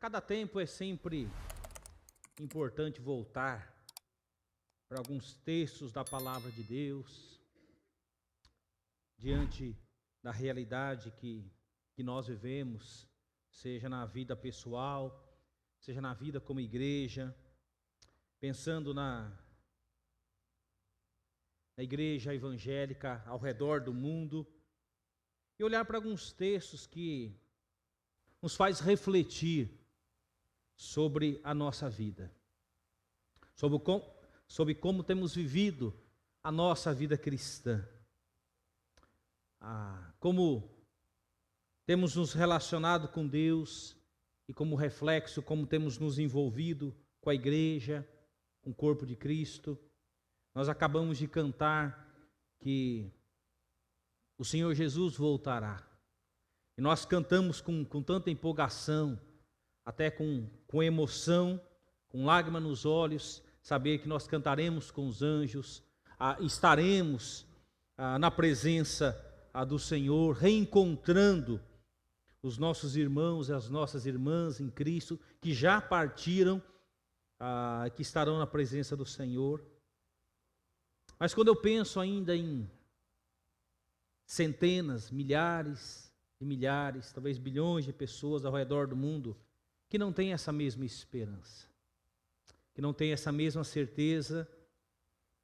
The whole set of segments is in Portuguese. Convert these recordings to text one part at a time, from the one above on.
cada tempo é sempre importante voltar para alguns textos da palavra de Deus, diante da realidade que nós vivemos, seja na vida pessoal, seja na vida como igreja, pensando na igreja evangélica ao redor do mundo, e olhar para alguns textos que nos faz refletir sobre a nossa vida, sobre como temos vivido a nossa vida cristã, como temos nos relacionado com Deus e como reflexo, como temos nos envolvido com a igreja, com o corpo de Cristo. Nós acabamos de cantar que o Senhor Jesus voltará. E nós cantamos com tanta empolgação, até com emoção, com lágrima nos olhos, saber que nós cantaremos com os anjos, estaremos na presença do Senhor, reencontrando os nossos irmãos e as nossas irmãs em Cristo, que já partiram, que estarão na presença do Senhor. Mas quando eu penso ainda em centenas, milhares e milhares, talvez bilhões de pessoas ao redor do mundo que não têm essa mesma esperança, que não têm essa mesma certeza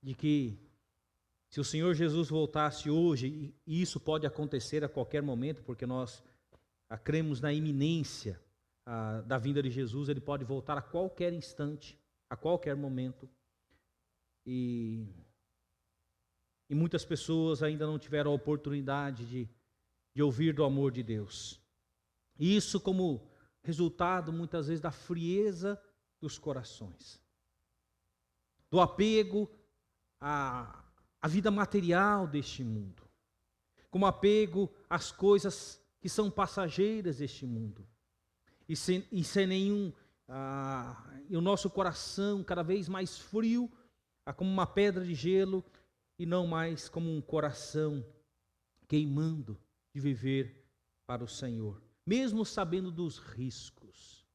de que se o Senhor Jesus voltasse hoje, e isso pode acontecer a qualquer momento, porque nós cremos na iminência da vinda de Jesus, ele pode voltar a qualquer instante, a qualquer momento, e muitas pessoas ainda não tiveram a oportunidade de ouvir do amor de Deus. E isso como resultado, muitas vezes, da frieza dos corações, do apego à vida material deste mundo, como apego às coisas que são passageiras deste mundo, e sem nenhum, e o nosso coração cada vez mais frio, como uma pedra de gelo, e não mais como um coração queimando de viver para o Senhor, mesmo sabendo dos riscos,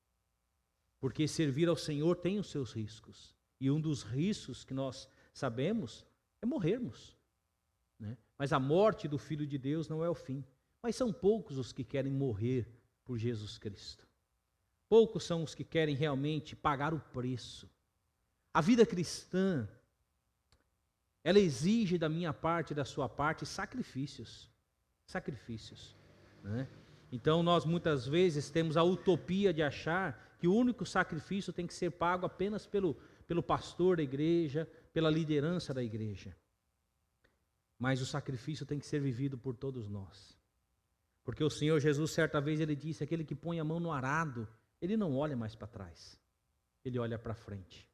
porque servir ao Senhor tem os seus riscos, e um dos riscos que nós sabemos é morrermos, né? Mas a morte do Filho de Deus não é o fim, mas são poucos os que querem morrer por Jesus Cristo, poucos são os que querem realmente pagar o preço. A vida cristã, ela exige da minha parte e da sua parte sacrifícios, né? Então nós muitas vezes temos a utopia de achar que o único sacrifício tem que ser pago apenas pelo pastor da igreja, pela liderança da igreja. Mas o sacrifício tem que ser vivido por todos nós. Porque o Senhor Jesus, certa vez, ele disse, aquele que põe a mão no arado, ele não olha mais para trás, ele olha para frente.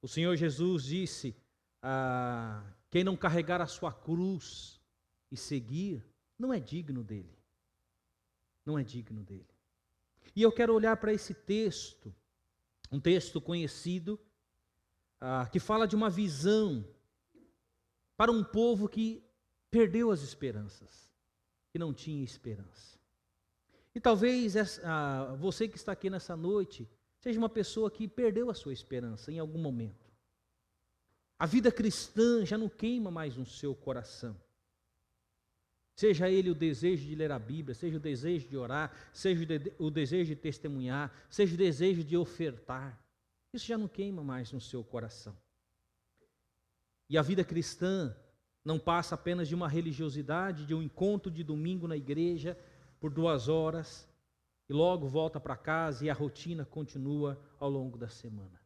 O Senhor Jesus disse, quem não carregar a sua cruz e seguir, não é digno dele. Não é digno dele. E eu quero olhar para esse texto, um texto conhecido, que fala de uma visão para um povo que perdeu as esperanças, que não tinha esperança. E talvez você que está aqui nessa noite, seja uma pessoa que perdeu a sua esperança em algum momento. A vida cristã já não queima mais no seu coração. Seja ele o desejo de ler a Bíblia, seja o desejo de orar, seja o desejo de testemunhar, seja o desejo de ofertar. Isso já não queima mais no seu coração. E a vida cristã não passa apenas de uma religiosidade, de um encontro de domingo na igreja por 2 horas, e logo volta para casa e a rotina continua ao longo da semana.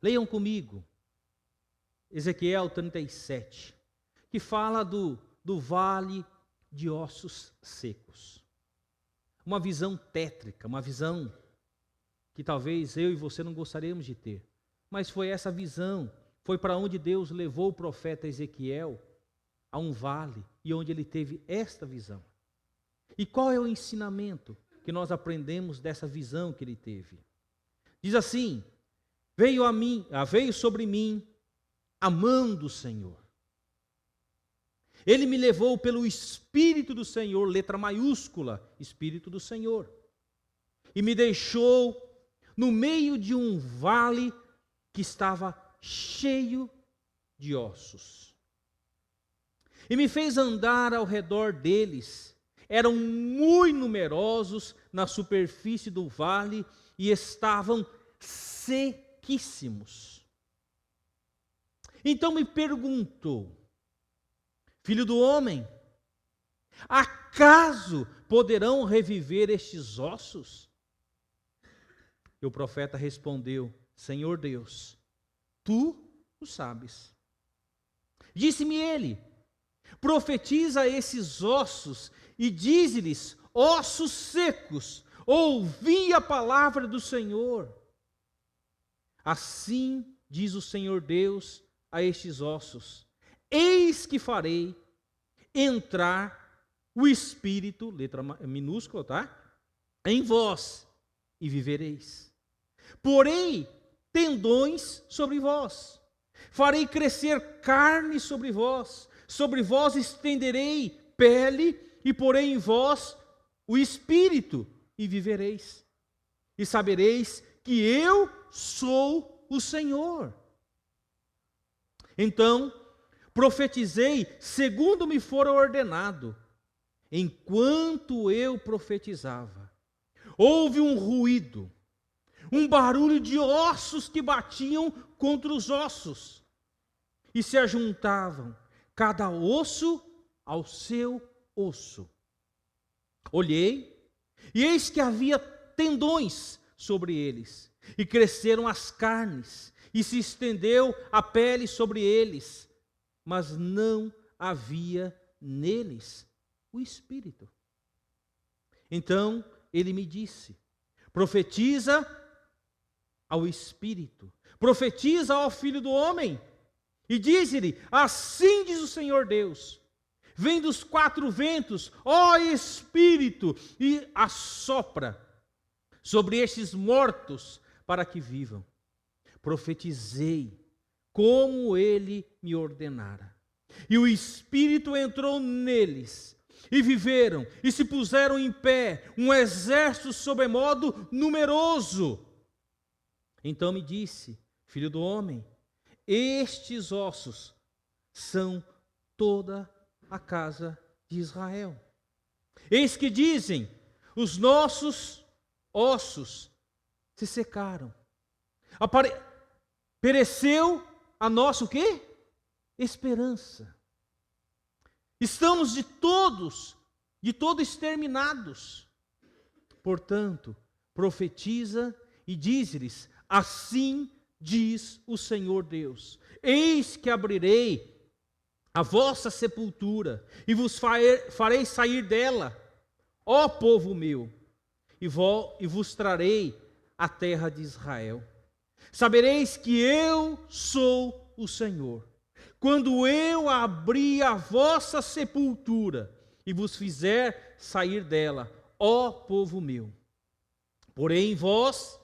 Leiam comigo Ezequiel 37, que fala do vale de ossos secos. Uma visão tétrica, uma visão que talvez eu e você não gostaríamos de ter. Mas foi essa visão, foi para onde Deus levou o profeta Ezequiel, a um vale, e onde ele teve esta visão. E qual é o ensinamento que nós aprendemos dessa visão que ele teve? Diz assim, veio sobre mim a mão do Senhor. Ele me levou pelo Espírito do Senhor, letra maiúscula, Espírito do Senhor. e me deixou no meio de um vale que estava cheio de ossos. E me fez andar ao redor deles. Eram muito numerosos na superfície do vale e estavam sequíssimos. Então me perguntou: Filho do homem, acaso poderão reviver estes ossos? E o profeta respondeu: Senhor Deus, tu o sabes. Disse-me ele: profetiza a esses ossos e dize-lhes: ossos secos, ouvi a palavra do Senhor. Assim diz o Senhor Deus a estes ossos: eis que farei entrar o Espírito, letra minúscula, tá? Em vós, e vivereis. Porei tendões sobre vós, farei crescer carne sobre vós estenderei pele, e porei em vós o Espírito, e vivereis. E sabereis que eu sou o Senhor. Então, profetizei segundo me fora ordenado. Enquanto eu profetizava, houve um ruído, um barulho de ossos que batiam contra os ossos e se ajuntavam, cada osso ao seu osso. Olhei, e eis que havia tendões sobre eles, e cresceram as carnes, e se estendeu a pele sobre eles, mas não havia neles o Espírito. Então ele me disse: profetiza ao Espírito, profetiza ao Filho do Homem, e diz-lhe: assim diz o Senhor Deus, vem dos quatro ventos, ó Espírito, e assopra sobre estes mortos para que vivam. Profetizei como ele me ordenara. E o Espírito entrou neles, e viveram, e se puseram em pé, um exército sobremodo numeroso. Então me disse: filho do homem, estes ossos são toda a casa de Israel. Eis que dizem: os nossos ossos se secaram. Pereceu a nossa o quê? Esperança. Estamos de todo exterminados. Portanto, profetiza e diz-lhes: assim diz o Senhor Deus, eis que abrirei a vossa sepultura e vos farei sair dela, ó povo meu, e vos trarei a terra de Israel. Sabereis que eu sou o Senhor, quando eu abrir a vossa sepultura e vos fizer sair dela, ó povo meu. Porém em vós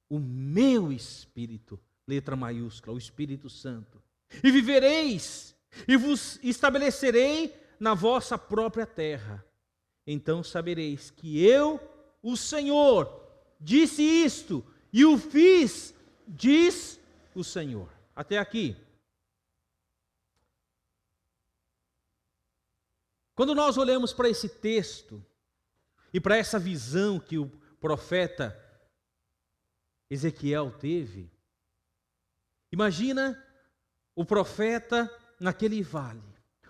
o meu Espírito, letra maiúscula, o Espírito Santo, e vivereis, e vos estabelecerei na vossa própria terra. Então sabereis que eu, o Senhor, disse isto, e o fiz, diz o Senhor. Até aqui. Quando nós olhamos para esse texto, e para essa visão que o profeta Ezequiel teve, imagina o profeta naquele vale,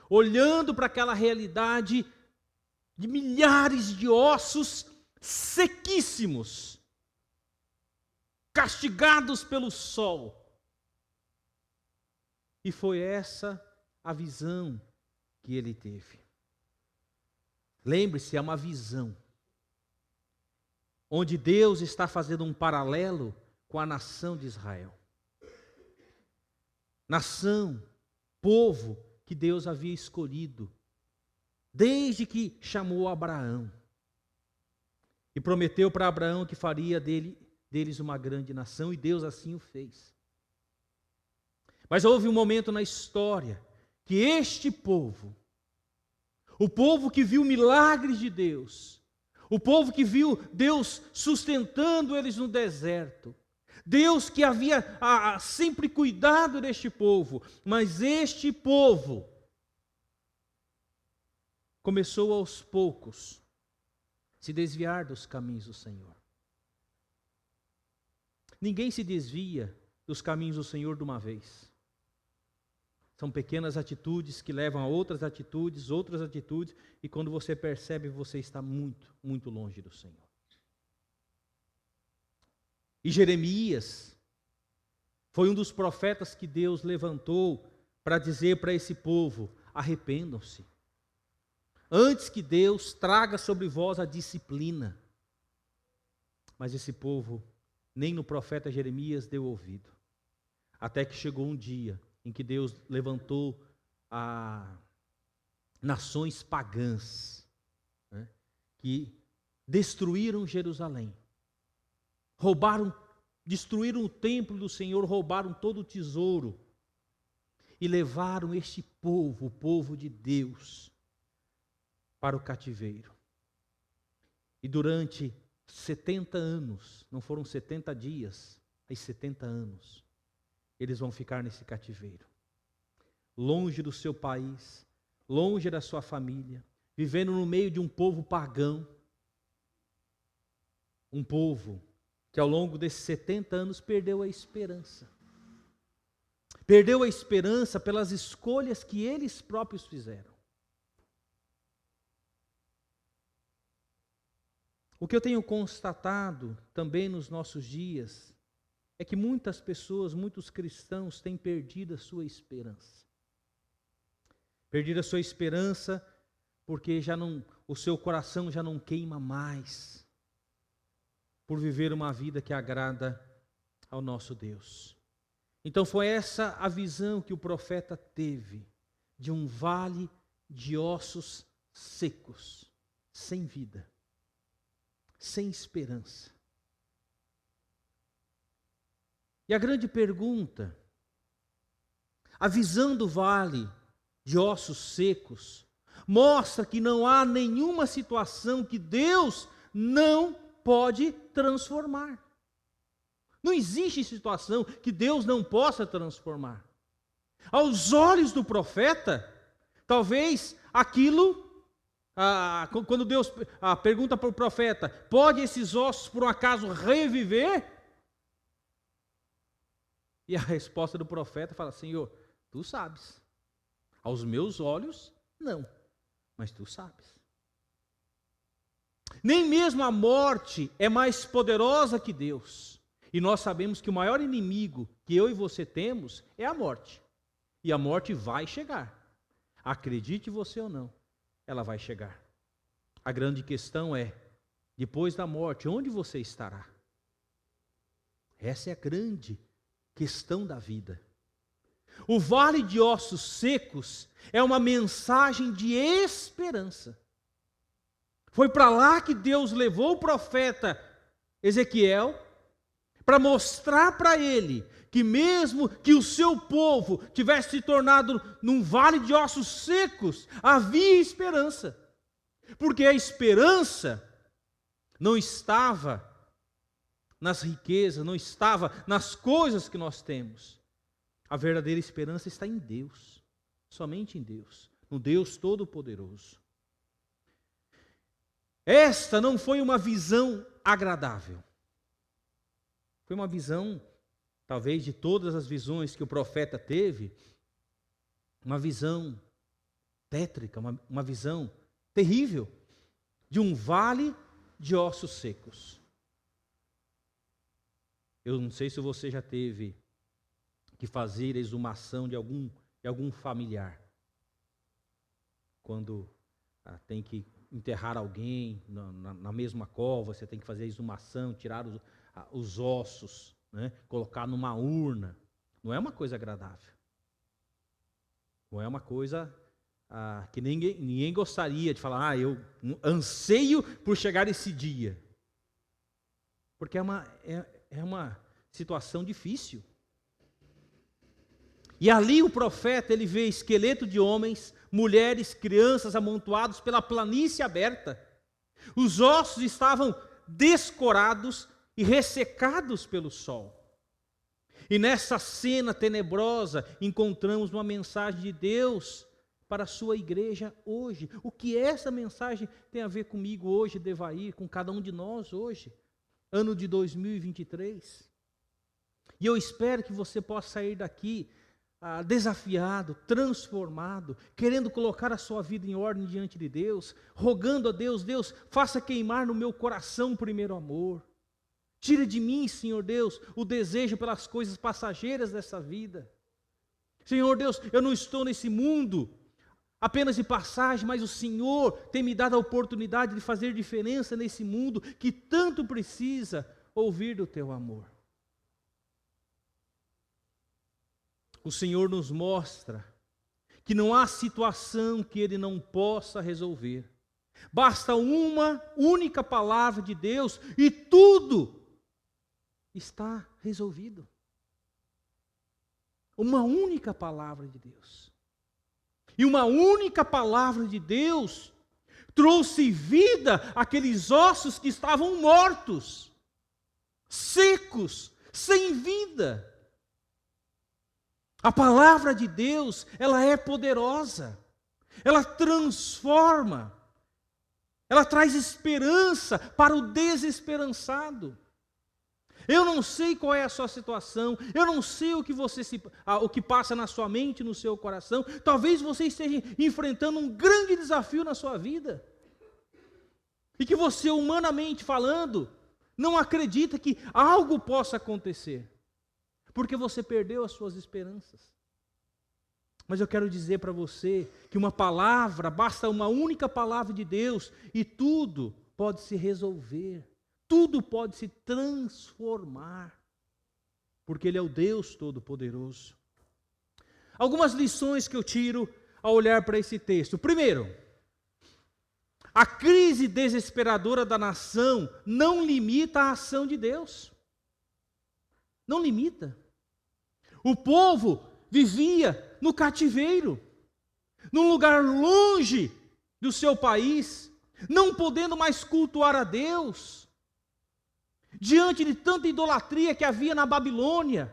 olhando para aquela realidade de milhares de ossos sequíssimos, castigados pelo sol. E foi essa a visão que ele teve. Lembre-se, é uma visão onde Deus está fazendo um paralelo com a nação de Israel. Nação, povo que Deus havia escolhido, desde que chamou Abraão. E prometeu para Abraão que faria deles uma grande nação, e Deus assim o fez. Mas houve um momento na história que este povo, o povo que viu milagres de Deus, O povo que viu Deus sustentando eles no deserto. Deus que havia sempre cuidado deste povo. Mas este povo começou aos poucos se desviar dos caminhos do Senhor. Ninguém se desvia dos caminhos do Senhor de uma vez. São pequenas atitudes que levam a outras atitudes, e quando você percebe, você está muito, muito longe do Senhor. E Jeremias foi um dos profetas que Deus levantou para dizer para esse povo: arrependam-se. Antes que Deus traga sobre vós a disciplina. Mas esse povo, nem no profeta Jeremias deu ouvido. Até que chegou um dia em que Deus levantou nações pagãs, né, que destruíram Jerusalém, destruíram o templo do Senhor, roubaram todo o tesouro e levaram este povo, o povo de Deus, para o cativeiro. E durante 70 anos, não foram 70 dias, mas 70 anos, eles vão ficar nesse cativeiro, longe do seu país, longe da sua família, vivendo no meio de um povo pagão, um povo que ao longo desses 70 anos perdeu a esperança. Perdeu a esperança pelas escolhas que eles próprios fizeram. O que eu tenho constatado também nos nossos dias é que muitas pessoas, muitos cristãos têm perdido a sua esperança. Perdido a sua esperança porque o seu coração já não queima mais por viver uma vida que agrada ao nosso Deus. Então foi essa a visão que o profeta teve, de um vale de ossos secos, sem vida, sem esperança. E a grande pergunta, a visão do vale de ossos secos, mostra que não há nenhuma situação que Deus não pode transformar. Não existe situação que Deus não possa transformar. Aos olhos do profeta, talvez aquilo, quando Deus pergunta para o profeta: pode esses ossos por um acaso reviver? E a resposta do profeta fala: Senhor, tu sabes. Aos meus olhos, não, mas tu sabes. Nem mesmo a morte é mais poderosa que Deus. E nós sabemos que o maior inimigo que eu e você temos é a morte. E a morte vai chegar. Acredite você ou não, ela vai chegar. A grande questão é, depois da morte, onde você estará? Essa é a grande questão da vida. O vale de ossos secos é uma mensagem de esperança. Foi para lá que Deus levou o profeta Ezequiel, para mostrar para ele que mesmo que o seu povo tivesse se tornado num vale de ossos secos, havia esperança. Porque a esperança não estava nas riquezas, não estava nas coisas que nós temos. A verdadeira esperança está em Deus, somente em Deus, no Deus Todo-Poderoso. Esta não foi uma visão agradável. Foi uma visão, talvez de todas as visões que o profeta teve, uma visão tétrica, uma visão terrível, de um vale de ossos secos. Eu não sei se você já teve que fazer a exumação de algum familiar. Quando tem que enterrar alguém na mesma cova, você tem que fazer a exumação, tirar os ossos, né? Colocar numa urna. Não é uma coisa agradável. Não é uma coisa que ninguém gostaria de falar: eu anseio por chegar esse dia. Porque é uma situação difícil. E ali o profeta, ele vê esqueleto de homens, mulheres, crianças amontoados pela planície aberta. Os ossos estavam descorados e ressecados pelo sol. E nessa cena tenebrosa encontramos uma mensagem de Deus para a sua igreja hoje. O que essa mensagem tem a ver comigo hoje, Devair, com cada um de nós hoje, ano de 2023? E eu espero que você possa sair daqui desafiado, transformado, querendo colocar a sua vida em ordem diante de Deus, rogando a Deus: Deus, faça queimar no meu coração o primeiro amor. Tira de mim, Senhor Deus, o desejo pelas coisas passageiras dessa vida. Senhor Deus, eu não estou nesse mundo apenas de passagem, mas o Senhor tem me dado a oportunidade de fazer diferença nesse mundo que tanto precisa ouvir do teu amor. O Senhor nos mostra que não há situação que Ele não possa resolver. Basta uma única palavra de Deus e tudo está resolvido. Uma única palavra de Deus. E uma única palavra de Deus trouxe vida àqueles ossos que estavam mortos, secos, sem vida. A palavra de Deus, ela é poderosa. Ela transforma. Ela traz esperança para o desesperançado. Eu não sei qual é a sua situação, eu não sei o que passa na sua mente, no seu coração. Talvez você esteja enfrentando um grande desafio na sua vida. E que você, humanamente falando, não acredita que algo possa acontecer. Porque você perdeu as suas esperanças. Mas eu quero dizer para você que uma palavra, basta uma única palavra de Deus e tudo pode se resolver. Tudo pode se transformar, porque Ele é o Deus Todo-Poderoso. Algumas lições que eu tiro ao olhar para esse texto. Primeiro, a crise desesperadora da nação não limita a ação de Deus. Não limita. O povo vivia no cativeiro, num lugar longe do seu país, não podendo mais cultuar a Deus. Diante de tanta idolatria que havia na Babilônia,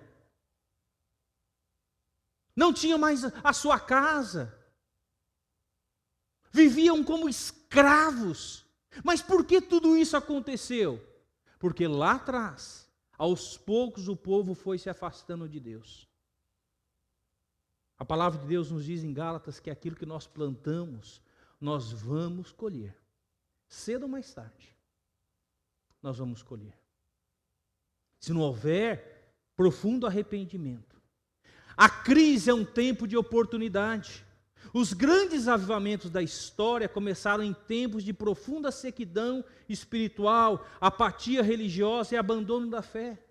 não tinham mais a sua casa, viviam como escravos. Mas por que tudo isso aconteceu? Porque lá atrás, aos poucos, o povo foi se afastando de Deus. A palavra de Deus nos diz em Gálatas que aquilo que nós plantamos, nós vamos colher. Cedo ou mais tarde, nós vamos colher. Se não houver profundo arrependimento. A crise é um tempo de oportunidade. Os grandes avivamentos da história começaram em tempos de profunda sequidão espiritual, apatia religiosa e abandono da fé.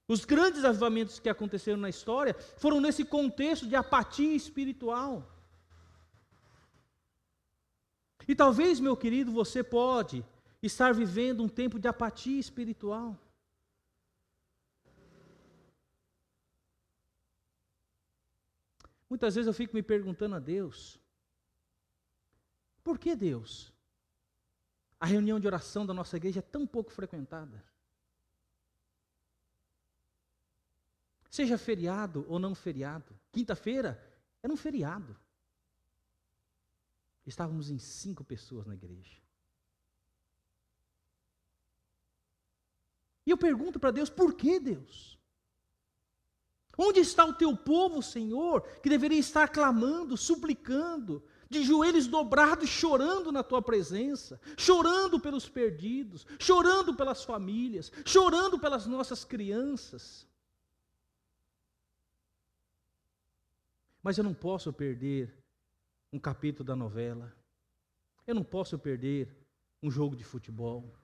Os grandes avivamentos que aconteceram na história foram nesse contexto de apatia espiritual. E talvez, meu querido, você pode estar vivendo um tempo de apatia espiritual. Muitas vezes eu fico me perguntando a Deus, por que Deus? A reunião de oração da nossa igreja é tão pouco frequentada. Seja feriado ou não feriado. Quinta-feira era um feriado. Estávamos em 5 pessoas na igreja. E eu pergunto para Deus, por que Deus? Onde está o teu povo, Senhor, que deveria estar clamando, suplicando, de joelhos dobrados, chorando na tua presença, chorando pelos perdidos, chorando pelas famílias, chorando pelas nossas crianças? Mas eu não posso perder um capítulo da novela, eu não posso perder um jogo de futebol,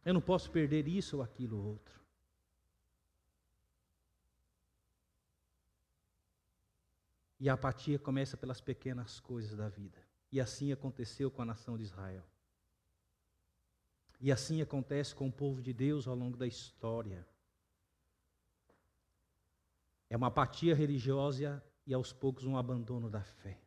eu não posso perder isso ou aquilo ou outro. E a apatia começa pelas pequenas coisas da vida. E assim aconteceu com a nação de Israel. E assim acontece com o povo de Deus ao longo da história. É uma apatia religiosa e aos poucos um abandono da fé.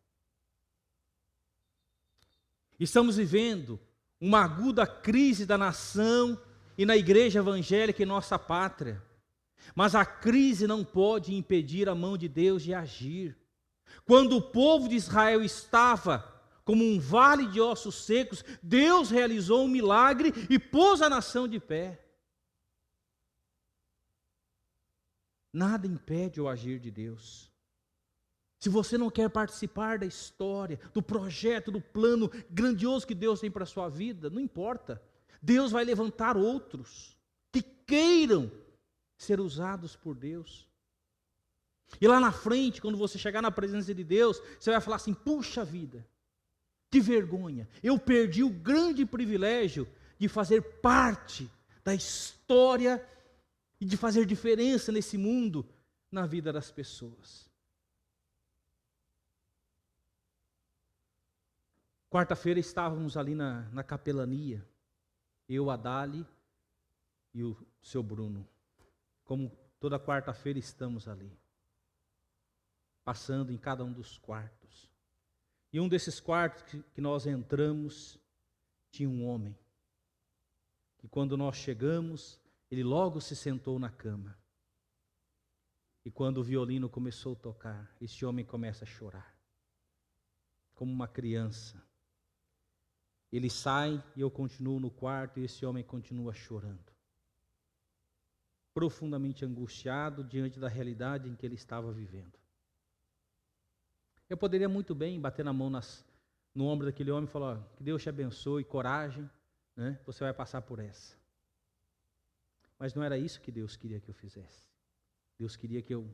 Estamos vivendo uma aguda crise da nação e na igreja evangélica em nossa pátria. Mas a crise não pode impedir a mão de Deus de agir. Quando o povo de Israel estava como um vale de ossos secos, Deus realizou um milagre e pôs a nação de pé. Nada impede o agir de Deus. Se você não quer participar da história, do projeto, do plano grandioso que Deus tem para a sua vida, não importa. Deus vai levantar outros que queiram ser usados por Deus. E lá na frente, quando você chegar na presença de Deus, você vai falar assim: puxa vida, que vergonha, eu perdi o grande privilégio de fazer parte da história e de fazer diferença nesse mundo, na vida das pessoas. Quarta-feira estávamos ali na capelania, eu, a Dali e o seu Bruno. Como toda quarta-feira estamos ali, passando em cada um dos quartos. E um desses quartos que nós entramos, tinha um homem, que quando nós chegamos, ele logo se sentou na cama. E quando o violino começou a tocar, esse homem começa a chorar, como uma criança. Ele sai e eu continuo no quarto e esse homem continua chorando, profundamente angustiado diante da realidade em que ele estava vivendo. Eu poderia muito bem bater na mão no ombro daquele homem e falar: que Deus te abençoe, coragem, né? Você vai passar por essa. Mas não era isso que Deus queria que eu fizesse. Deus queria que eu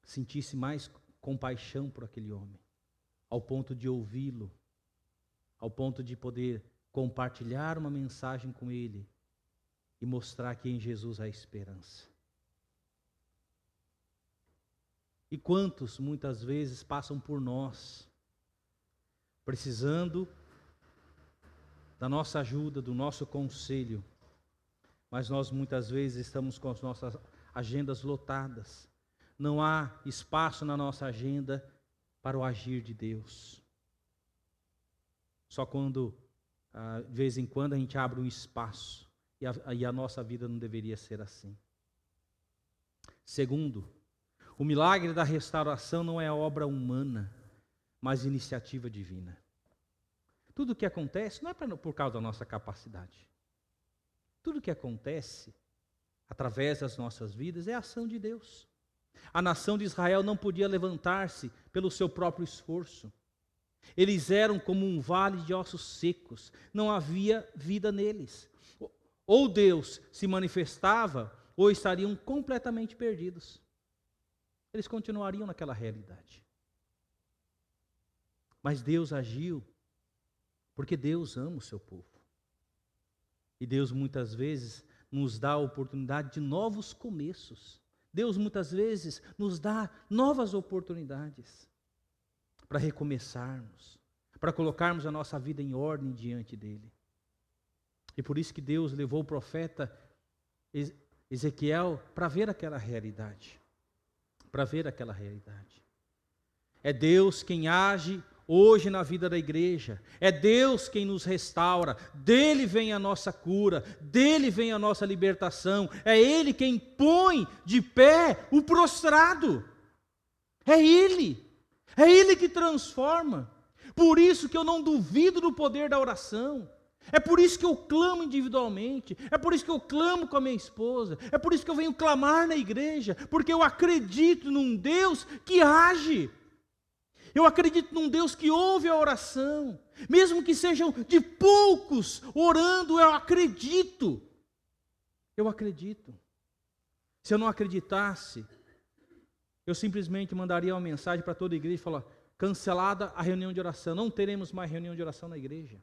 sentisse mais compaixão por aquele homem, ao ponto de ouvi-lo, ao ponto de poder compartilhar uma mensagem com ele e mostrar que em Jesus há esperança. E quantos muitas vezes passam por nós, precisando da nossa ajuda, do nosso conselho, mas nós muitas vezes estamos com as nossas agendas lotadas. Não há espaço na nossa agenda para o agir de Deus. Só quando, de vez em quando, a gente abre um espaço, e a nossa vida não deveria ser assim. Segundo, o milagre da restauração não é obra humana, mas iniciativa divina. Tudo o que acontece não é por causa da nossa capacidade. Tudo o que acontece através das nossas vidas é a ação de Deus. A nação de Israel não podia levantar-se pelo seu próprio esforço. Eles eram como um vale de ossos secos, não havia vida neles. Ou Deus se manifestava, ou estariam completamente perdidos. Eles continuariam naquela realidade. Mas Deus agiu, porque Deus ama o seu povo. E Deus muitas vezes nos dá a oportunidade de novos começos. Deus muitas vezes nos dá novas oportunidades para recomeçarmos, para colocarmos a nossa vida em ordem diante dele. E por isso que Deus levou o profeta Ezequiel para ver aquela realidade. Para ver aquela realidade. É Deus quem age hoje na vida da igreja. É Deus quem nos restaura. Dele vem a nossa cura. Dele vem a nossa libertação. É Ele quem põe de pé o prostrado. É Ele. É Ele que transforma. Por isso que eu não duvido do poder da oração. É por isso que eu clamo individualmente, é por isso que eu clamo com a minha esposa, é por isso que eu venho clamar na igreja, porque eu acredito num Deus que age, eu acredito num Deus que ouve a oração, mesmo que sejam de poucos orando, eu acredito. Se eu não acreditasse, eu simplesmente mandaria uma mensagem para toda a igreja e falar: cancelada a reunião de oração, não teremos mais reunião de oração na igreja.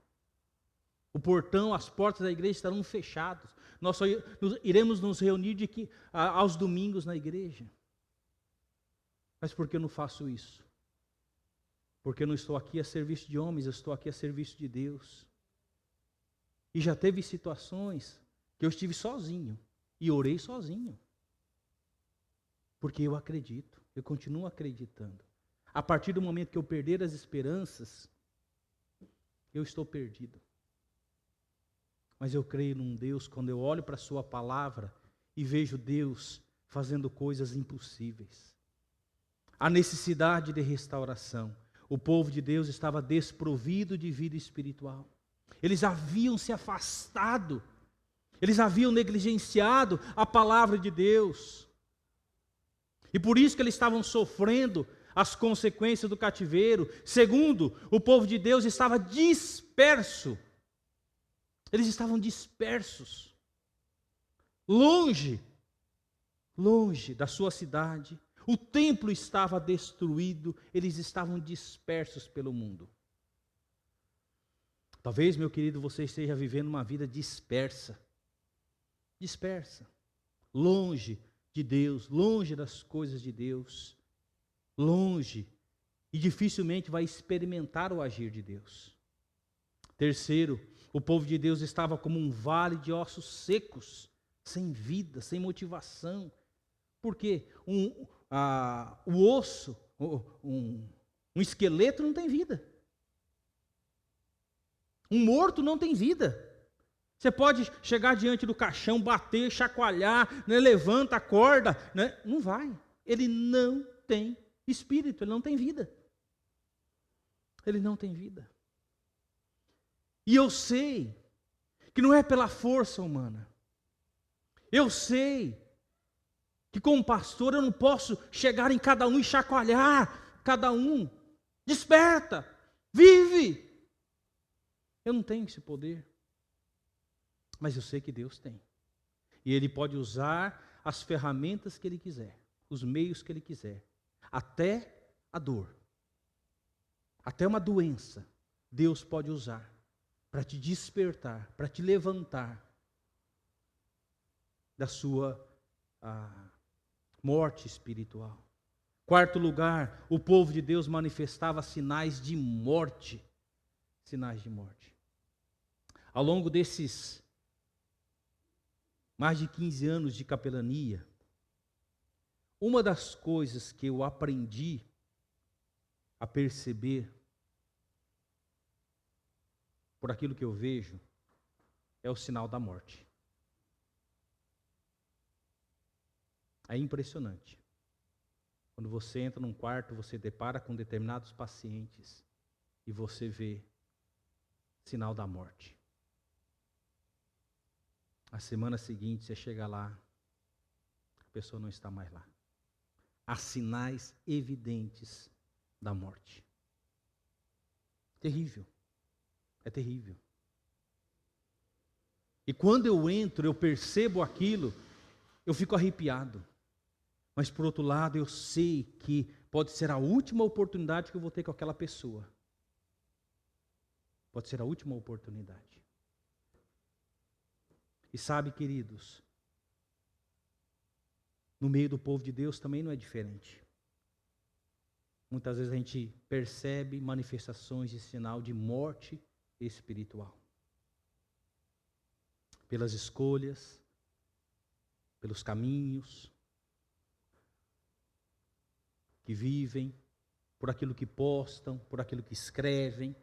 O portão, as portas da igreja estarão fechadas. Nós só iremos nos reunir aos domingos na igreja. Mas por que eu não faço isso? Porque eu não estou aqui a serviço de homens, eu estou aqui a serviço de Deus. E já teve situações que eu estive sozinho e orei sozinho. Porque eu acredito, eu continuo acreditando. A partir do momento que eu perder as esperanças, eu estou perdido. Mas eu creio num Deus, quando eu olho para a sua palavra e vejo Deus fazendo coisas impossíveis. A necessidade de restauração. O povo de Deus estava desprovido de vida espiritual. Eles haviam se afastado. Eles haviam negligenciado a palavra de Deus. E por isso que eles estavam sofrendo as consequências do cativeiro. Segundo, o povo de Deus estava disperso. Eles estavam dispersos. Longe da sua cidade. O templo estava destruído, eles estavam dispersos pelo mundo. Talvez, meu querido, você esteja vivendo uma vida dispersa. Dispersa. Longe de Deus, longe das coisas de Deus. Longe. E dificilmente vai experimentar o agir de Deus. Terceiro, o povo de Deus estava como um vale de ossos secos, sem vida, sem motivação. Por quê? O osso, um esqueleto não tem vida. Um morto não tem vida. Você pode chegar diante do caixão, bater, chacoalhar, né, levanta, acorda, né? Não vai. Ele não tem espírito, ele não tem vida. Ele não tem vida. E eu sei que não é pela força humana. Eu sei que como pastor eu não posso chegar em cada um e chacoalhar cada um. Desperta, vive. Eu não tenho esse poder. Mas eu sei que Deus tem. E Ele pode usar as ferramentas que Ele quiser, os meios que Ele quiser. Até a dor, até uma doença, Deus pode usar para te despertar, para te levantar da sua morte espiritual. Quarto lugar, o povo de Deus manifestava sinais de morte. Sinais de morte. Ao longo desses mais de 15 anos de capelania, uma das coisas que eu aprendi a perceber, por aquilo que eu vejo, é o sinal da morte. É impressionante. Quando você entra num quarto, você depara com determinados pacientes e você vê sinal da morte. A semana seguinte você chega lá, a pessoa não está mais lá. Há sinais evidentes da morte. Terrível. É terrível. E quando eu entro, eu percebo aquilo, eu fico arrepiado. Mas por outro lado, eu sei que pode ser a última oportunidade que eu vou ter com aquela pessoa. Pode ser a última oportunidade. E sabe, queridos, no meio do povo de Deus também não é diferente. Muitas vezes a gente percebe manifestações de sinal de morte espiritual. Pelas escolhas, pelos caminhos que vivem, por aquilo que postam, por aquilo que escrevem,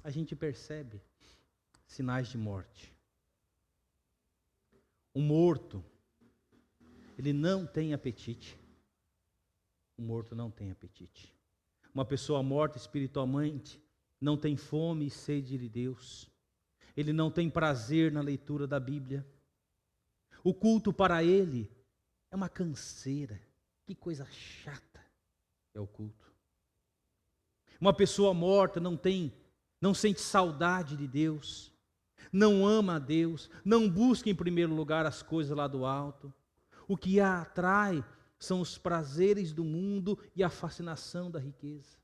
a gente percebe sinais de morte. Um morto, ele não tem apetite. Um morto não tem apetite. Uma pessoa morta espiritualmente não tem fome e sede de Deus. Ele não tem prazer na leitura da Bíblia. O culto para ele é uma canseira. Que coisa chata é o culto. Uma pessoa morta não sente saudade de Deus. Não ama a Deus, não busca em primeiro lugar as coisas lá do alto. O que a atrai são os prazeres do mundo e a fascinação da riqueza.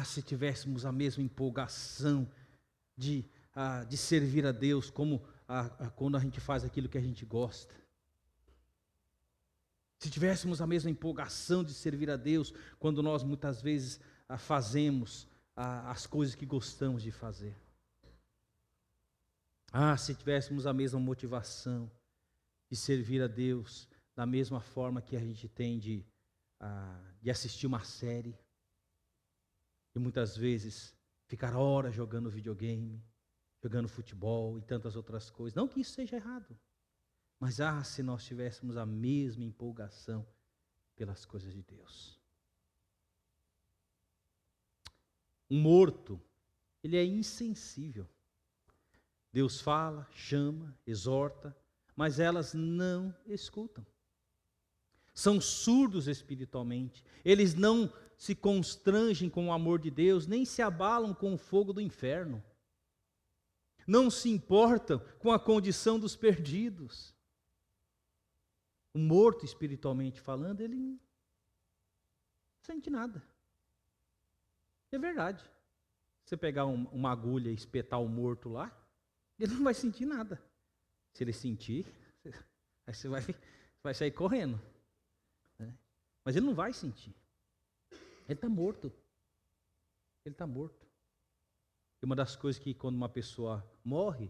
Se tivéssemos a mesma empolgação de servir a Deus, como quando a gente faz aquilo que a gente gosta. Se tivéssemos a mesma empolgação de servir a Deus, quando nós muitas vezes fazemos as coisas que gostamos de fazer. Se tivéssemos a mesma motivação de servir a Deus, da mesma forma que a gente tem de assistir uma série, E muitas vezes ficar horas jogando videogame, jogando futebol e tantas outras coisas. Não que isso seja errado, mas se nós tivéssemos a mesma empolgação pelas coisas de Deus. Um morto, ele é insensível. Deus fala, chama, exorta, mas elas não escutam. São surdos espiritualmente. Eles não se constrangem com o amor de Deus, nem se abalam com o fogo do inferno. Não se importam com a condição dos perdidos. O morto, espiritualmente falando, ele não sente nada. É verdade. Você pegar uma agulha e espetar o morto lá, ele não vai sentir nada. Se ele sentir, aí você vai sair correndo. Né? Mas ele não vai sentir. Ele está morto. Ele está morto. E uma das coisas que quando uma pessoa morre,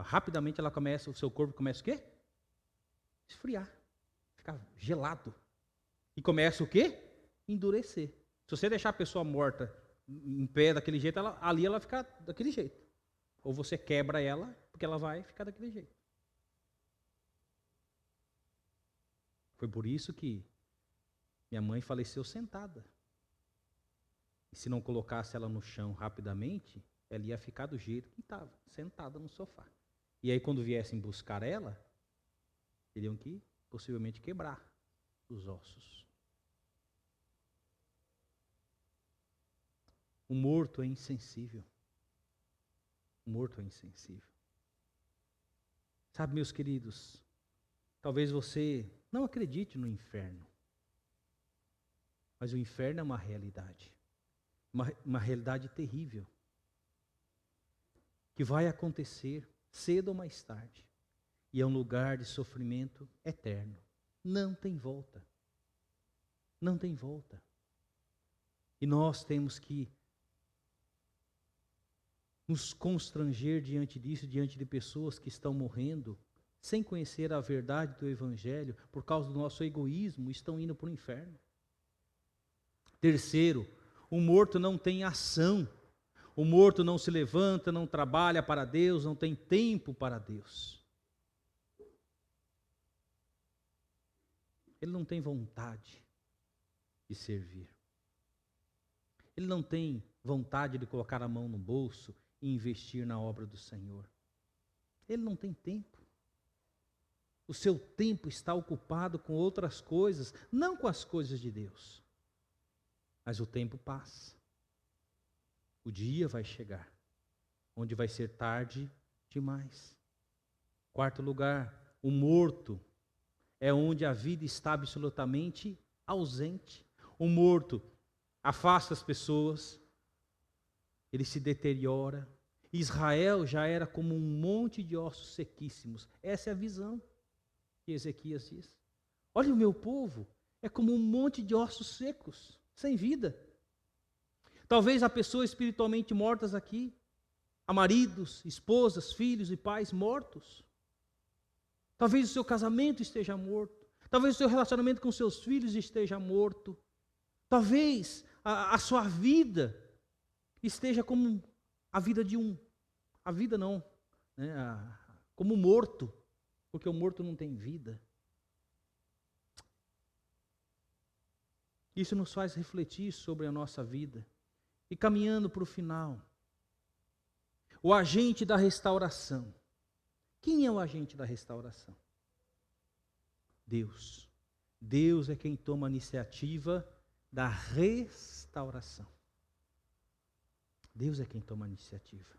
rapidamente o seu corpo começa o quê? Esfriar. Ficar gelado. E começa o quê? Endurecer. Se você deixar a pessoa morta em pé daquele jeito, ali ela fica daquele jeito. Ou você quebra ela, porque ela vai ficar daquele jeito. Foi por isso que minha mãe faleceu sentada. E se não colocasse ela no chão rapidamente, ela ia ficar do jeito que estava, sentada no sofá. E aí quando viessem buscar ela, teriam que possivelmente quebrar os ossos. O morto é insensível. O morto é insensível. Sabe, meus queridos, talvez você não acredite no inferno. Mas o inferno é uma realidade. Uma realidade terrível. Que vai acontecer cedo ou mais tarde. E é um lugar de sofrimento eterno. Não tem volta. Não tem volta. E nós temos que nos constranger diante disso, diante de pessoas que estão morrendo, sem conhecer a verdade do Evangelho, por causa do nosso egoísmo, estão indo para o inferno. Terceiro, o morto não tem ação. O morto não se levanta, não trabalha para Deus, não tem tempo para Deus. Ele não tem vontade de servir. Ele não tem vontade de colocar a mão no bolso e investir na obra do Senhor. Ele não tem tempo. O seu tempo está ocupado com outras coisas, não com as coisas de Deus. Mas o tempo passa. O dia vai chegar, onde vai ser tarde demais. Quarto lugar, o morto é onde a vida está absolutamente ausente. O morto afasta as pessoas, ele se deteriora. Israel já era como um monte de ossos sequíssimos. Essa é a visão que Ezequias diz. Olha, o meu povo é como um monte de ossos secos, sem vida. Talvez há pessoas espiritualmente mortas aqui, há maridos, esposas, filhos e pais mortos. Talvez o seu casamento esteja morto. Talvez o seu relacionamento com seus filhos esteja morto. Talvez a sua vida esteja como a vida de a vida não, né, como morto, porque o morto não tem vida. Isso nos faz refletir sobre a nossa vida. E caminhando para o final, o agente da restauração. Quem é o agente da restauração? Deus. Deus é quem toma a iniciativa da restauração. Deus é quem toma a iniciativa.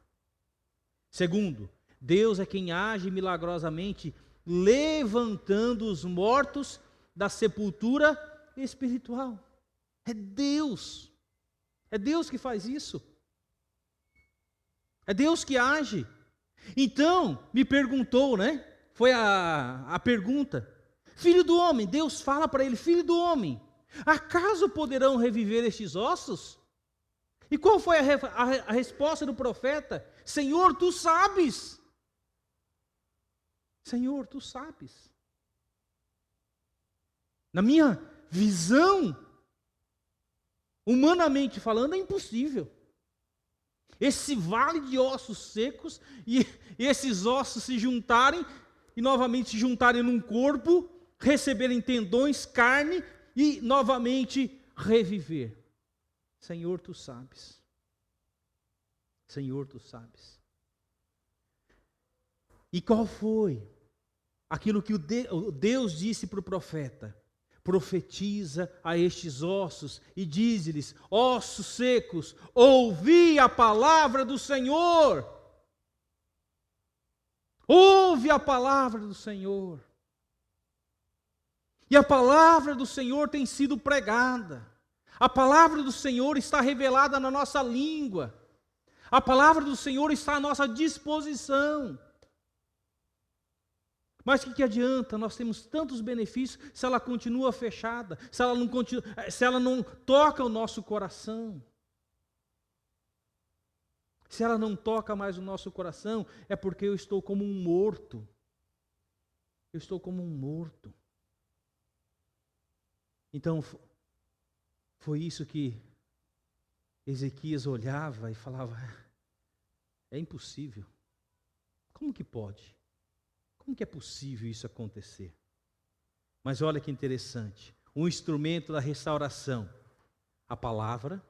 Segundo, Deus é quem age milagrosamente, levantando os mortos da sepultura espiritual. É Deus. É Deus que faz isso. É Deus que age. Então, me perguntou, né? Foi a pergunta. Filho do homem, Deus fala para ele, filho do homem, acaso poderão reviver estes ossos? E qual foi a resposta do profeta? Senhor, tu sabes. Senhor, tu sabes. Na minha visão, Humanamente falando, é impossível. Esse vale de ossos secos e esses ossos se juntarem e novamente se juntarem num corpo, receberem tendões, carne e novamente reviver. Senhor, tu sabes. Senhor, tu sabes. E qual foi aquilo que o Deus disse para o profeta? Profetiza a estes ossos e diz-lhes: ossos secos, ouvi a palavra do Senhor. Ouve a palavra do Senhor. E a palavra do Senhor tem sido pregada. A palavra do Senhor está revelada na nossa língua. A palavra do Senhor está à nossa disposição. Mas o que adianta? Nós temos tantos benefícios se ela continua fechada, se ela não toca o nosso coração. Se ela não toca mais o nosso coração, é porque eu estou como um morto. Eu estou como um morto. Então, foi isso que Ezequias olhava e falava: é impossível. Como que pode? Como que é possível isso acontecer? Mas olha que interessante, um instrumento da restauração, a palavra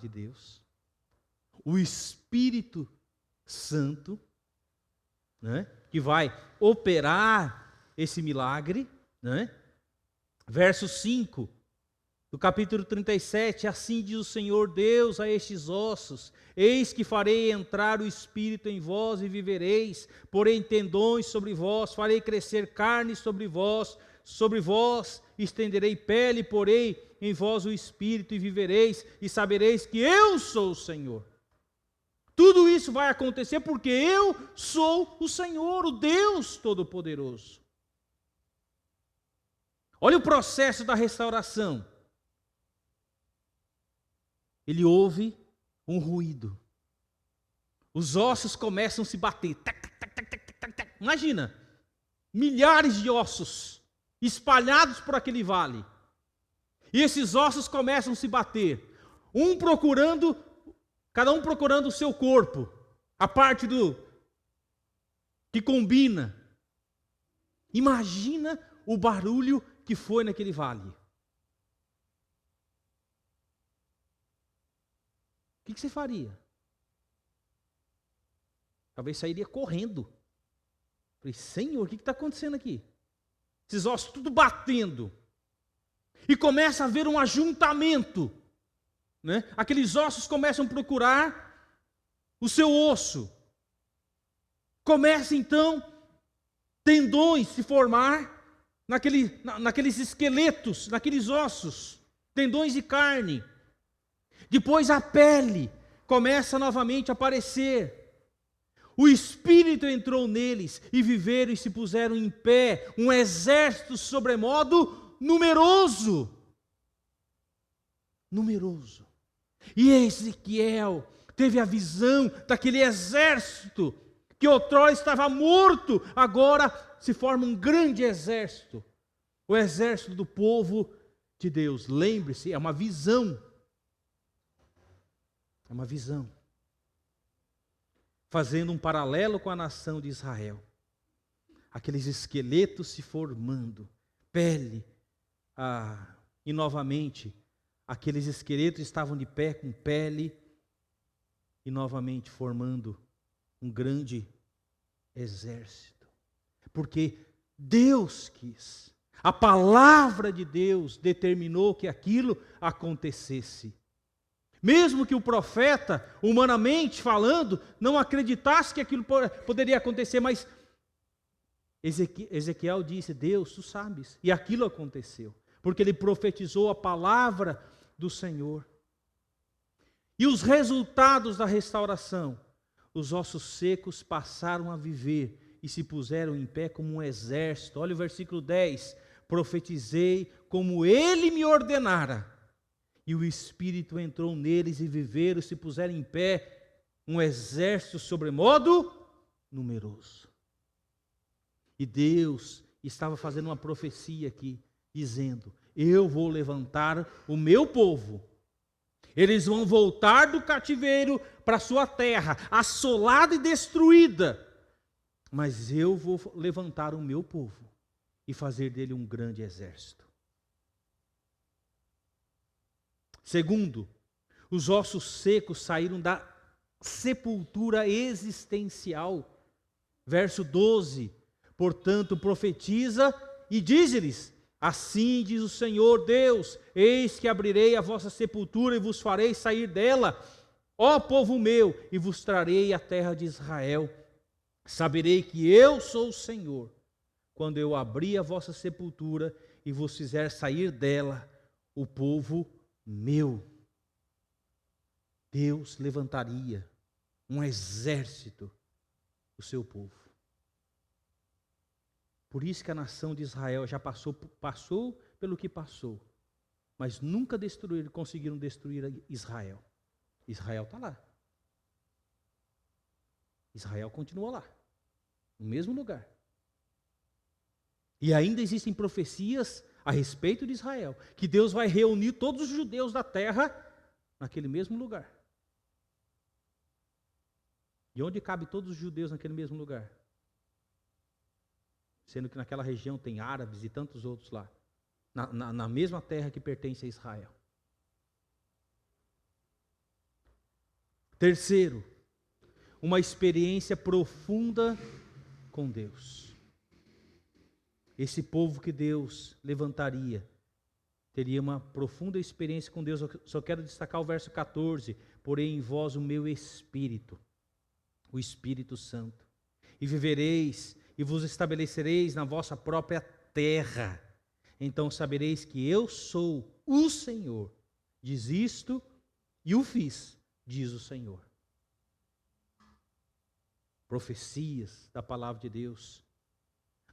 de Deus, o Espírito Santo, né, que vai operar esse milagre, né? Verso 5 do capítulo 37, assim diz o Senhor Deus a estes ossos: eis que farei entrar o Espírito em vós e vivereis, porei tendões sobre vós, farei crescer carne sobre vós estenderei pele, porei em vós o Espírito e vivereis, e sabereis que eu sou o Senhor. Tudo isso vai acontecer porque eu sou o Senhor, o Deus Todo-Poderoso. Olha o processo da restauração. Ele ouve um ruído. Os ossos começam a se bater. Tac, tac, tac, tac, tac, tac. Imagina, milhares de ossos espalhados por aquele vale. E esses ossos começam a se bater. Cada um procurando o seu corpo, a parte que combina. Imagina o barulho que foi naquele vale. O que você faria? Talvez sairia correndo. Falei: Senhor, o que está acontecendo aqui? Esses ossos tudo batendo. E começa a haver um ajuntamento, né? Aqueles ossos começam a procurar o seu osso. Começa então tendões se formar naqueles esqueletos, naqueles ossos, tendões de carne. Depois a pele começa novamente a aparecer. O Espírito entrou neles e viveram e se puseram em pé, um exército sobremodo numeroso. Numeroso. E Ezequiel teve a visão daquele exército que outrora estava morto, agora se forma um grande exército. O exército do povo de Deus. Lembre-se, é uma visão. É uma visão. Fazendo um paralelo com a nação de Israel. Aqueles esqueletos se formando, pele, e novamente, aqueles esqueletos estavam de pé com pele, e novamente formando um grande exército. Porque Deus quis, a palavra de Deus determinou que aquilo acontecesse. Mesmo que o profeta, humanamente falando, não acreditasse que aquilo poderia acontecer, mas Ezequiel disse: Deus, tu sabes. E aquilo aconteceu, porque ele profetizou a palavra do Senhor. E os resultados da restauração: os ossos secos passaram a viver e se puseram em pé como um exército. Olha o versículo 10: profetizei como ele me ordenara. E o Espírito entrou neles e viveram, se puseram em pé, um exército sobremodo numeroso. E Deus estava fazendo uma profecia aqui, dizendo: eu vou levantar o meu povo, Eles vão voltar do cativeiro para sua terra, assolada e destruída. Mas eu vou levantar o meu povo e fazer dele um grande exército. Segundo, os ossos secos saíram da sepultura existencial. Verso 12, portanto profetiza e dize-lhes: assim diz o Senhor Deus, eis que abrirei a vossa sepultura e vos farei sair dela, ó povo meu, e vos trarei a terra de Israel. Saberei que eu sou o Senhor, quando eu abrir a vossa sepultura e vos fizer sair dela, o povo meu. Deus levantaria um exército do seu povo. Por isso que a nação de Israel já passou pelo que passou, mas nunca conseguiram destruir Israel. Israel está lá. Israel continua lá, no mesmo lugar. E ainda existem profecias a respeito de Israel, que Deus vai reunir todos os judeus da terra naquele mesmo lugar. E onde cabe todos os judeus naquele mesmo lugar? Sendo que naquela região tem árabes e tantos outros lá, na mesma terra que pertence a Israel. Terceiro, uma experiência profunda com Deus. Esse povo que Deus levantaria teria uma profunda experiência com Deus. Eu só quero destacar o verso 14: porém em vós o meu Espírito, o Espírito Santo, e vivereis e vos estabelecereis na vossa própria terra. Então sabereis que eu sou o Senhor. Diz isto e o fiz, diz o Senhor. Profecias da palavra de Deus.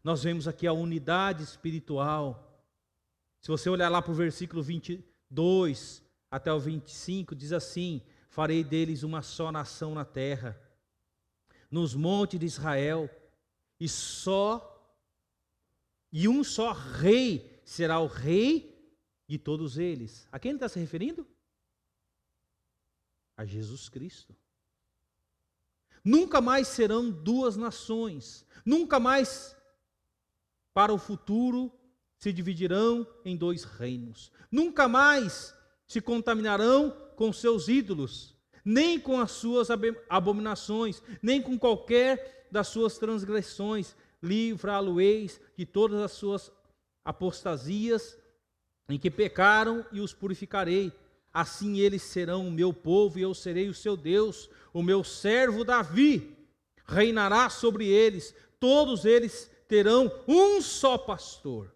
Nós vemos aqui a unidade espiritual. Se você olhar lá para o versículo 22 até o 25, diz assim: farei deles uma só nação na terra, nos montes de Israel, e um só rei será o rei de todos eles. A quem ele está se referindo? A Jesus Cristo. Nunca mais serão duas nações, nunca mais para o futuro se dividirão em dois reinos, nunca mais se contaminarão com seus ídolos, nem com as suas abominações, nem com qualquer das suas transgressões. Livrá-lo-eis de todas as suas apostasias em que pecaram, e os purificarei. Assim eles serão o meu povo e eu serei o seu Deus. O meu servo Davi reinará sobre eles. Todos eles terão um só pastor.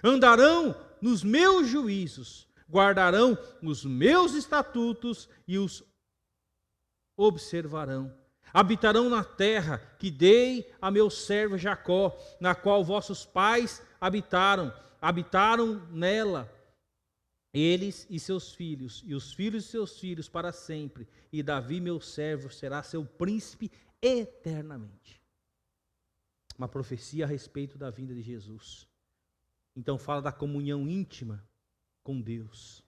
Andarão nos meus juízos, guardarão os meus estatutos e os observarão. Habitarão na terra que dei a meu servo Jacó, na qual vossos pais habitaram nela, eles e seus filhos, e os filhos de seus filhos para sempre. E Davi, meu servo, será seu príncipe eternamente. Uma profecia a respeito da vinda de Jesus. Então fala da comunhão íntima com Deus.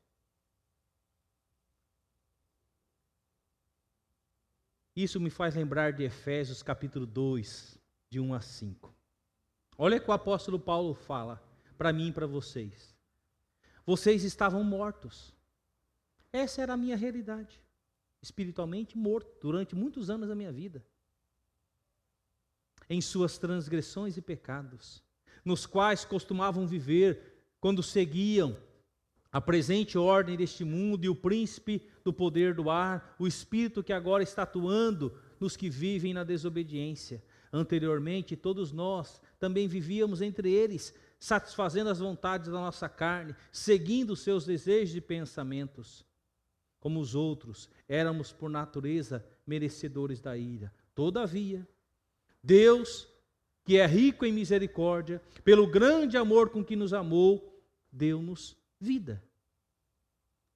Isso me faz lembrar de Efésios capítulo 2, de 1 a 5. Olha o que o apóstolo Paulo fala para mim e para vocês. Vocês estavam mortos. Essa era a minha realidade. Espiritualmente morto durante muitos anos da minha vida. Em suas transgressões e pecados, nos quais costumavam viver quando seguiam a presente ordem deste mundo e o príncipe do poder do ar, o espírito que agora está atuando nos que vivem na desobediência. Anteriormente, todos nós também vivíamos entre eles, satisfazendo as vontades da nossa carne, seguindo os seus desejos e pensamentos. Como os outros, éramos por natureza merecedores da ira. Todavia, Deus, que é rico em misericórdia, pelo grande amor com que nos amou, deu-nos vida.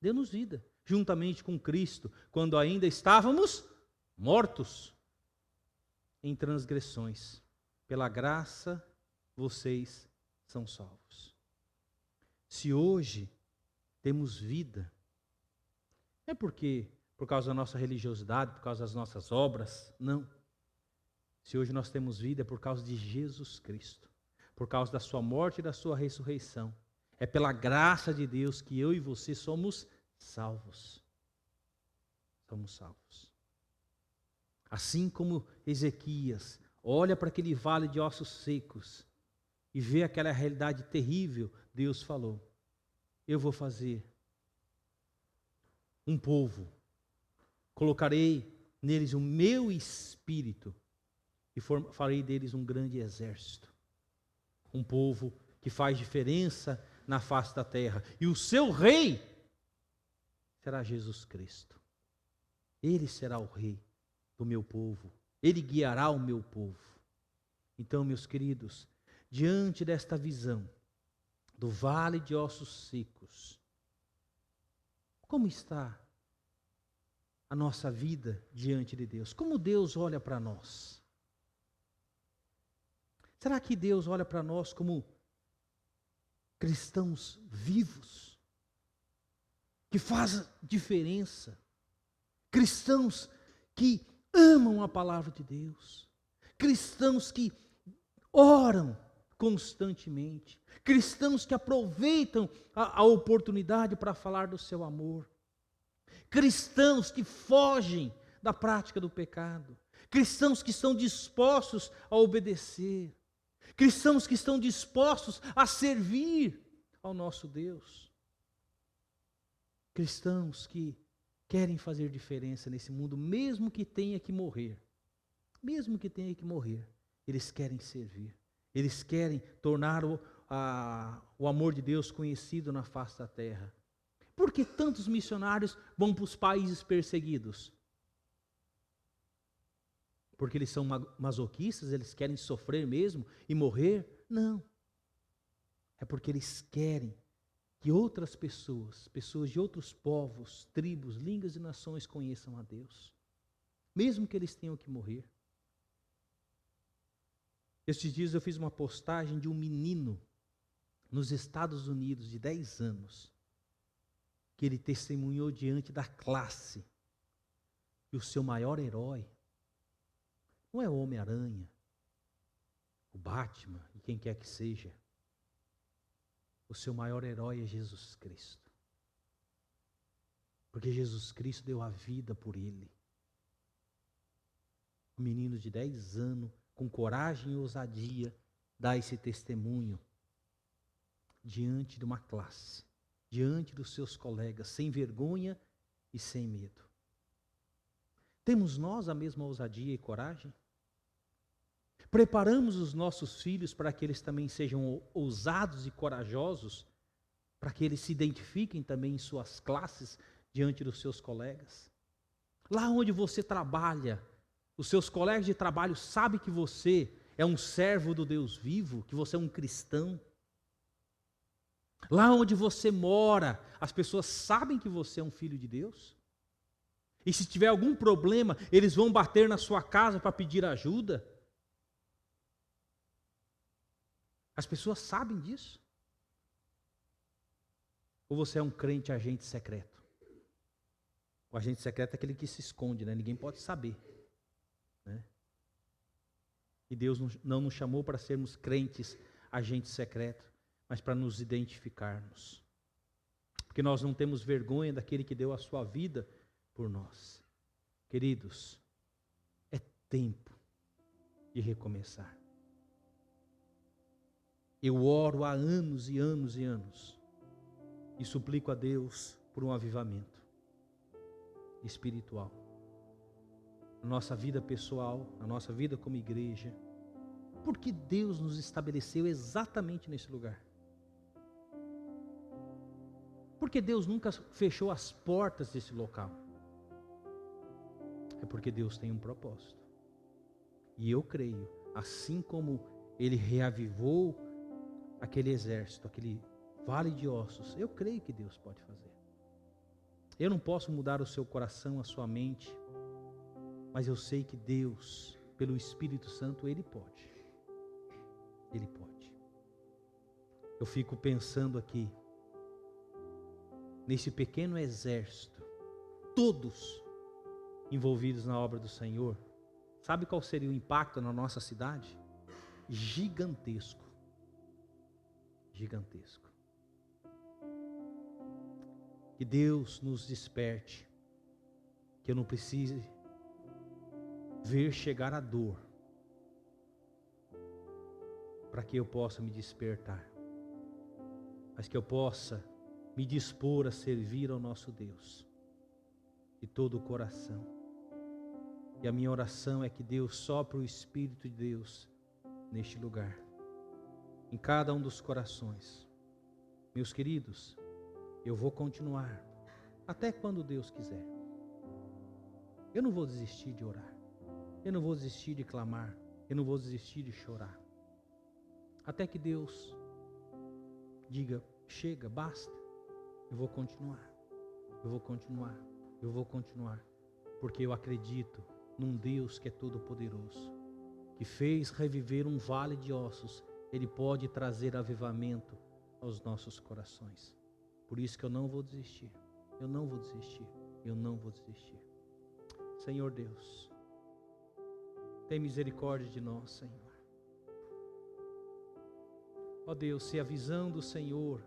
Deu-nos vida, juntamente com Cristo, quando ainda estávamos mortos em transgressões. Pela graça, vocês são salvos. Se hoje temos vida, Não é porque por causa da nossa religiosidade, por causa das nossas obras, não. Se hoje nós temos vida é por causa de Jesus Cristo, por causa da sua morte e da sua ressurreição. É pela graça de Deus que eu e você somos salvos. Somos salvos. Assim como Ezequias olha para aquele vale de ossos secos e vê aquela realidade terrível, Deus falou: eu vou fazer um povo, colocarei neles o meu espírito e farei deles um grande exército. Um povo que faz diferença na face da terra. E o seu rei será Jesus Cristo. Ele será o rei do meu povo. Ele guiará o meu povo. Então, meus queridos, diante desta visão do vale de ossos secos, como está a nossa vida diante de Deus? Como Deus olha para nós? Será que Deus olha para nós como cristãos vivos, que fazem diferença, cristãos que amam a palavra de Deus, cristãos que oram constantemente, cristãos que aproveitam a oportunidade para falar do seu amor, cristãos que fogem da prática do pecado, cristãos que estão dispostos a obedecer, cristãos que estão dispostos a servir ao nosso Deus, cristãos que querem fazer diferença nesse mundo, mesmo que tenha que morrer, eles querem servir, eles querem tornar o amor de Deus conhecido na face da terra. Por que tantos missionários vão para os países perseguidos? Porque eles são masoquistas, eles querem sofrer mesmo e morrer? Não. É porque eles querem que outras pessoas, pessoas de outros povos, tribos, línguas e nações conheçam a Deus. Mesmo que eles tenham que morrer. Estes dias eu fiz uma postagem de um menino nos Estados Unidos de 10 anos, que ele testemunhou diante da classe. E o seu maior herói não é o Homem-Aranha, o Batman e quem quer que seja. O seu maior herói é Jesus Cristo. Porque Jesus Cristo deu a vida por ele. Um menino de 10 anos, com coragem e ousadia, dá esse testemunho diante de uma classe, diante dos seus colegas, sem vergonha e sem medo. Temos nós a mesma ousadia e coragem? Preparamos os nossos filhos para que eles também sejam ousados e corajosos, para que eles se identifiquem também em suas classes diante dos seus colegas? Lá onde você trabalha, os seus colegas de trabalho sabem que você é um servo do Deus vivo, que você é um cristão? Lá onde você mora, as pessoas sabem que você é um filho de Deus? E se tiver algum problema, eles vão bater na sua casa para pedir ajuda? As pessoas sabem disso? Ou você é um crente agente secreto? O agente secreto é aquele que se esconde, né? Ninguém pode saber, né? E Deus não nos chamou para sermos crentes agentes secretos, mas para nos identificarmos. Porque nós não temos vergonha daquele que deu a sua vida por nós. Queridos, é tempo de recomeçar. Eu oro há anos e anos e anos e suplico a Deus por um avivamento espiritual. Na nossa vida pessoal, na nossa vida como igreja. Porque Deus nos estabeleceu exatamente nesse lugar. Porque Deus nunca fechou as portas desse local. É porque Deus tem um propósito. E eu creio, assim como Ele reavivou aquele exército, aquele vale de ossos, eu creio que Deus pode fazer. Eu não posso mudar o seu coração, a sua mente, mas eu sei que Deus, pelo Espírito Santo, Ele pode. Ele pode. Eu fico pensando aqui, nesse pequeno exército todos envolvidos na obra do Senhor, sabe qual seria o impacto na nossa cidade? Gigantesco. Gigantesco. Que Deus nos desperte, que eu não precise ver chegar a dor, para que eu possa me despertar, mas que eu possa me dispor a servir ao nosso Deus de todo o coração. E a minha oração é que Deus sopre o Espírito de Deus neste lugar, em cada um dos corações. Meus queridos, eu vou continuar até quando Deus quiser. Eu não vou desistir de orar, eu não vou desistir de clamar, eu não vou desistir de chorar, até que Deus diga: chega, basta. Eu vou continuar, eu vou continuar, eu vou continuar, porque eu acredito num Deus que é todo poderoso, que fez reviver um vale de ossos. Ele pode trazer avivamento aos nossos corações. Por isso que eu não vou desistir, eu não vou desistir, eu não vou desistir. Senhor Deus, tem misericórdia de nós, Senhor. Ó Deus, se a visão do Senhor,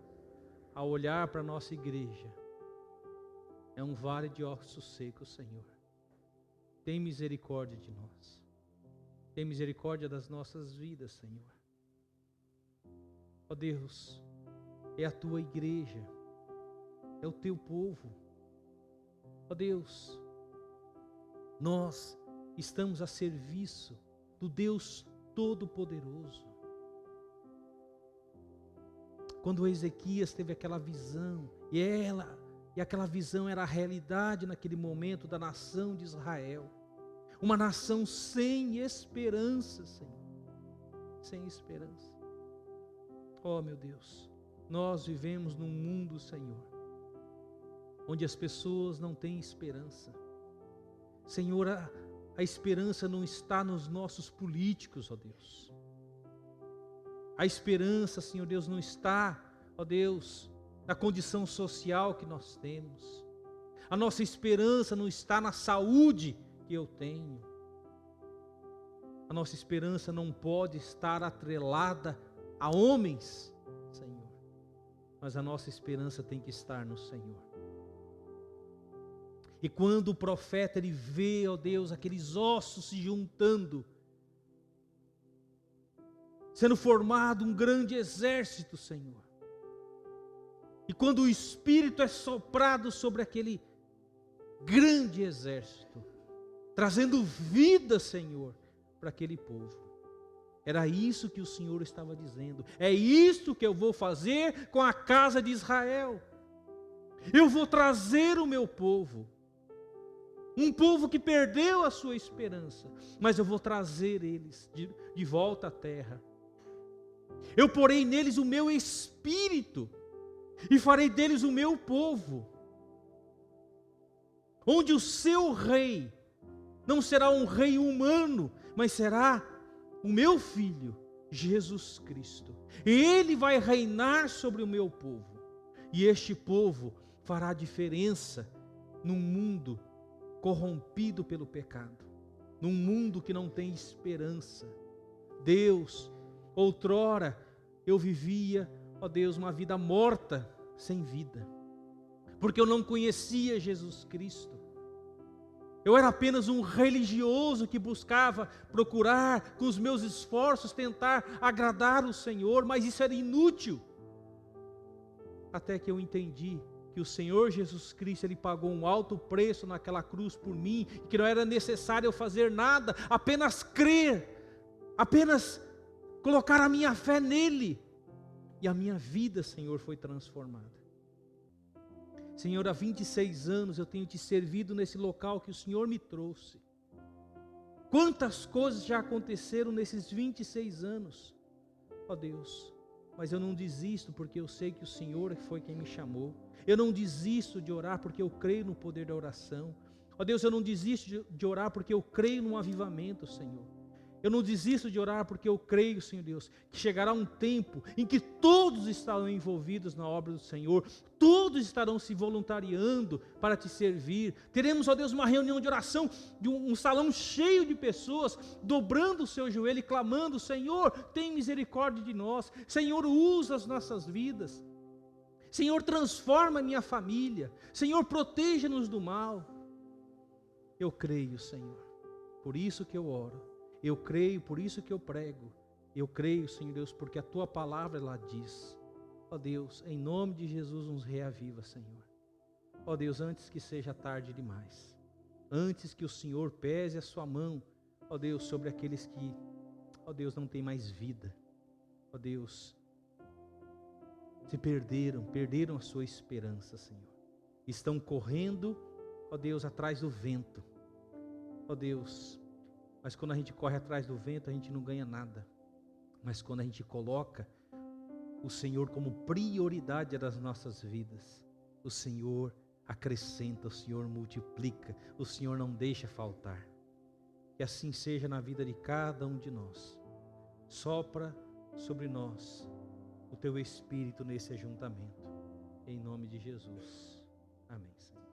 ao olhar para a nossa igreja, é um vale de ossos secos, Senhor, tem misericórdia de nós. Tem misericórdia das nossas vidas, Senhor. Ó Deus, é a tua igreja, é o teu povo. Ó Deus, nós estamos a serviço do Deus Todo-Poderoso. Quando Ezequias teve aquela visão, e aquela visão era a realidade naquele momento da nação de Israel, uma nação sem esperança, Senhor, sem esperança. Oh meu Deus, nós vivemos num mundo, Senhor, onde as pessoas não têm esperança. Senhor, a esperança não está nos nossos políticos, ó Deus. A esperança, Senhor Deus, não está, ó Deus, na condição social que nós temos. A nossa esperança não está na saúde que eu tenho. A nossa esperança não pode estar atrelada a homens, Senhor. Mas a nossa esperança tem que estar no Senhor. E quando o profeta ele vê, ó Deus, aqueles ossos se juntando, sendo formado um grande exército, Senhor. E quando o Espírito é soprado sobre aquele grande exército, trazendo vida, Senhor, para aquele povo. Era isso que o Senhor estava dizendo. É isso que eu vou fazer com a casa de Israel. Eu vou trazer o meu povo. Um povo que perdeu a sua esperança, mas eu vou trazer eles de volta à terra. Eu porei neles o meu espírito e farei deles o meu povo, onde o seu rei não será um rei humano, mas será o meu filho, Jesus Cristo. Ele vai reinar sobre o meu povo, e este povo fará diferença num mundo corrompido pelo pecado, num mundo que não tem esperança. Deus, outrora eu vivia, ó Deus, uma vida morta, sem vida, porque eu não conhecia Jesus Cristo. Eu era apenas um religioso que buscava procurar, com os meus esforços, tentar agradar o Senhor, mas isso era inútil. Até que eu entendi que o Senhor Jesus Cristo, Ele pagou um alto preço naquela cruz por mim, e que não era necessário eu fazer nada, apenas crer, apenas colocar a minha fé nele, e a minha vida, Senhor, foi transformada. Senhor, há 26 anos eu tenho te servido nesse local que o Senhor me trouxe. Quantas coisas já aconteceram nesses 26 anos, ó Deus, mas eu não desisto porque eu sei que o Senhor foi quem me chamou. Eu não desisto de orar porque eu creio no poder da oração. Ó Deus, eu não desisto de orar porque eu creio num avivamento, Senhor. Eu não desisto de orar porque eu creio, Senhor Deus, que chegará um tempo em que todos estarão envolvidos na obra do Senhor, todos estarão se voluntariando para te servir. Teremos, ó Deus, uma reunião de oração, de um salão cheio de pessoas, dobrando o seu joelho e clamando: Senhor, tem misericórdia de nós. Senhor, usa as nossas vidas. Senhor, transforma a minha família. Senhor, proteja-nos do mal. Eu creio, Senhor, por isso que eu oro. Eu creio, por isso que eu prego. Eu creio, Senhor Deus, porque a Tua palavra ela diz. Ó Deus, em nome de Jesus nos reaviva, Senhor. Ó Deus, antes que seja tarde demais. Antes que o Senhor pese a sua mão, ó Deus, sobre aqueles que, ó Deus, não têm mais vida. Ó Deus, se perderam a sua esperança, Senhor. Estão correndo, ó Deus, atrás do vento. Ó Deus, mas quando a gente corre atrás do vento, a gente não ganha nada. Mas quando a gente coloca o Senhor como prioridade das nossas vidas, o Senhor acrescenta, o Senhor multiplica, o Senhor não deixa faltar. Que assim seja na vida de cada um de nós. Sopra sobre nós o Teu Espírito nesse ajuntamento. Em nome de Jesus. Amém, Senhor.